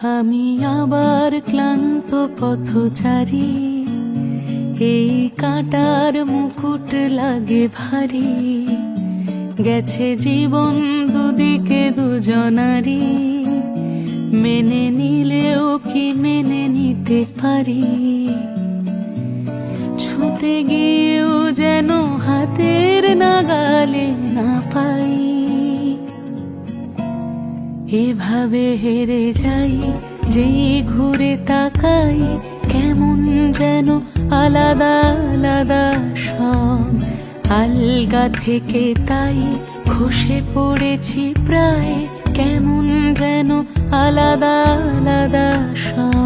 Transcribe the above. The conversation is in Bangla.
আমি আবার ক্লান্ত পথচারী, এই কাঁটার মুকুট লাগে ভারী। গেছে জীবন দুদিকে দুজনারই, মেনে নিলেও কি মেনে নিতে পারি? ছুঁতে গিয়েও যেন হাতের নাগালে না পাই। এভাবে হেরে যাই, যেই ঘুরে তাকাই, কেমন যেন আলাদা আলাদা সব। আলগা থেকে তাই খসে পড়েছি প্রায়, কেমন যেন আলাদা আলাদা সব।